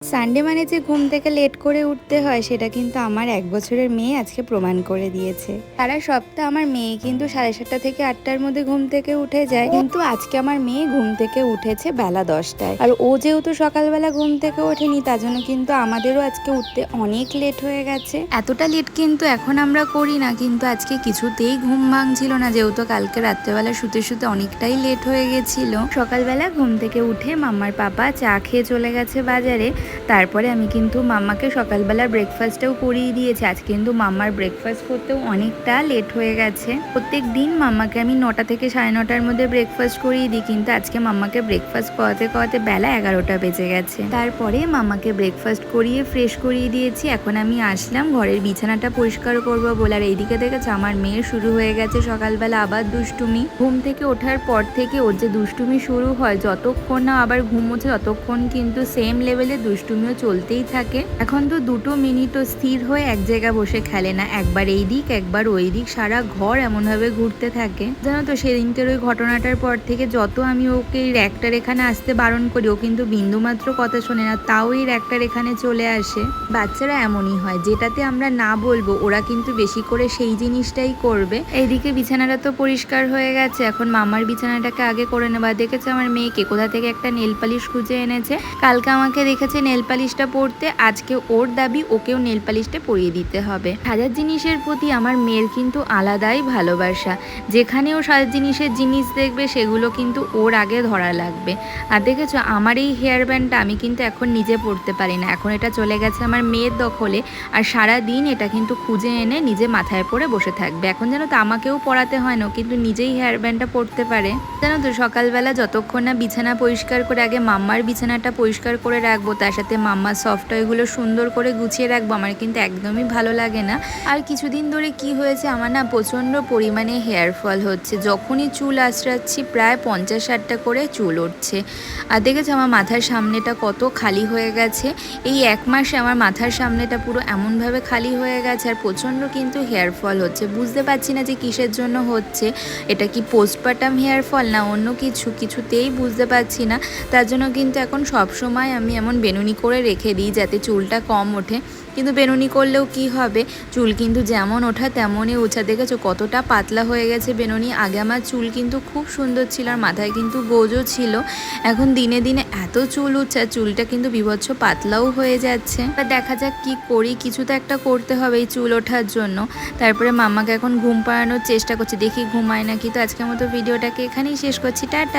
Sunday মানে যে ঘুম থেকে লেট করে উঠতে হয় সেটা কিন্তু আমার 1 বছরের মেয়ে আজকে প্রমাণ করে দিয়েছে। সারা সপ্তাহ আমার মেয়ে কিন্তু 7:30 থেকে 8টার মধ্যে ঘুম থেকে উঠে যায়, কিন্তু আজকে আমার মেয়ে ঘুম থেকে উঠেছে বেলা 10টায়। আর ও যেহেতু সকালবেলা ঘুম থেকে ওঠেনি তার জন্য কিন্তু আমাদেরও আজকে উঠতে অনেক লেট হয়ে গেছে। এতটা লেট কিন্তু এখন আমরা করি না, কিন্তু আজকে কিছুতেই ঘুম ভাঙছিল না, যেহেতু কালকে রাত্রেবেলা শুতে শুতে অনেকটাই লেট হয়ে গেছিল। সকালবেলা ঘুম থেকে উঠে মাম্মার পাপা চা খেয়ে চলে গেছে বাজারে। তারপরে আমি কিন্তু মাম্মাকে সকালবেলা ব্রেকফাস্টটাও করিয়ে দিয়েছি। আজ কিন্তু মাম্মার ব্রেকফাস্ট করতেও অনেকটা লেট হয়ে গেছে। প্রত্যেক দিন মাম্মাকে আমি 9টা থেকে 9:30টার মধ্যে ব্রেকফাস্ট করিয়ে দিই, কিন্তু আজকে মাম্মাকে ব্রেকফাস্ট করাতে করাতে বেলা 11টা বেজে গেছে। তারপরে মাম্মাকে ব্রেকফাস্ট করিয়ে ফ্রেশ করিয়ে দিয়েছি। এখন আমি আসলাম ঘরের বিছানাটা পরিষ্কার করব বলে। আর এইদিকে দেখেছো আমার মেয়ের শুরু হয়ে গেছে সকালবেলা আবার দুষ্টুমি। ঘুম থেকে ওঠার পর থেকে ওর যে দুষ্টুমি শুরু হয়, যতক্ষণ না আবার ঘুমোচ্ছে ততক্ষণ কিন্তু সেম লেভেলে দুষ্টুমিও চলতেই থাকে। এখন তো 2 মিনিটও স্থির হয়ে এক জায়গায় বসে খেলে না, একবার এই দিক একবার ওই দিক, সারা ঘর এমনভাবে ঘুরতে থাকে। জানো তো সেদিনকের ওই ঘটনাটার পর থেকে যত আমি ওকে এই র্যাকটার এখানে আসতে বারণ করি, ও কিন্তু বিন্দুমাত্র কথা শোনে না, তাও এই র্যাকটার এখানে চলে আসে। বাচ্চারা এমনই হয়, যেটাতে আমরা না বলবো ওরা কিন্তু বেশি করে সেই জিনিসটাই করবে। এইদিকে বিছানাটা তো পরিষ্কার হয়ে গেছে, এখন মামার বিছানাটাকে আগে করে নেবা। দেখেছে আমার মেয়েকে কোথা থেকে একটা নেল পালিশ খুঁজে এনেছে। কালকে আমাকে দেখেছে নেল পালিশটা পরতে, আজকে ওর দাবি ওকেও নেল পালিশটা পরিয়ে দিতে হবে। সাজার জিনিসের প্রতি আমার মেয়ের কিন্তু আলাদাই ভালোবাসা। যেখানেও সাজার জিনিসের জিনিস দেখবে সেগুলো কিন্তু ওর আগে ধরা লাগবে। আর দেখেছো আমার এই হেয়ার ব্যান্ডটা আমি কিন্তু এখন নিজে পরতে পারি না, এখন এটা চলে গেছে আমার মেয়ের দখলে। আর সারা দিন এটা কিন্তু খুঁজে এনে নিজে মাথায় পরে বসে থাকবে। এখন জানো তো আমাকেও পরাতে হয় না, কিন্তু নিজেই হেয়ার ব্যান্ডটা পরতে পারে। জানো তো সকালবেলা যতক্ষণ না বিছানা পরিষ্কার করে আগে মাম্মার বিছানাটা পরিষ্কার করে রাখবো, তার সাথে মাম্মার সফট টয়গুলো সুন্দর করে গুছিয়ে রাখবো, আমার কিন্তু একদমই ভালো লাগে না। আর কিছুদিন ধরে কি হয়েছে, আমার না প্রচণ্ড পরিমাণে হেয়ার ফল হচ্ছে। যখনই চুল আঁচড়াচ্ছি প্রায় 50-60টা করে চুল উঠছে। আর দেখেছো আমার মাথার সামনেটা কত খালি হয়ে গেছে। এই 1 মাসে আমার মাথার সামনেটা পুরো এমনভাবে খালি হয়ে গেছে, আর প্রচণ্ড কিন্তু হেয়ার ফল হচ্ছে। বুঝতে পারছি না যে কিসের জন্য হচ্ছে, এটা কি পোস্টপার্টাম হেয়ার ফল না অন্য কিছু, কিছুতেই বুঝতে পারছি না। তার জন্য কিন্তু এখন সব সময় আমি এমন বেনুনি করে রেখে দিই যাতে চুলটা কম ওঠে। কিন্তু বেনুনি করলেও কি হবে, চুল কিন্তু যেমন ওঠা তেমনই ওঠা। দেখেছো কতটা পাতলা হয়ে গেছে বেনুনি। আগে আমার চুল কিন্তু খুব সুন্দর ছিল আর মাথায় কিন্তু গোজও ছিল, এখন দিনে দিনে এত চুল উঠছে আর চুলটা কিন্তু বিভৎস পাতলাও হয়ে যাচ্ছে। দেখা যাক কি করি, কিছু তো একটা করতে হবে এই চুল ওঠার জন্য। তারপরে মাম্মাকে এখন ঘুম পাড়ানোর চেষ্টা করছি, দেখি ঘুমায় নাকি। তো আজকের মতো ভিডিওটাকে এখানেই শেষ করছি, টাটা।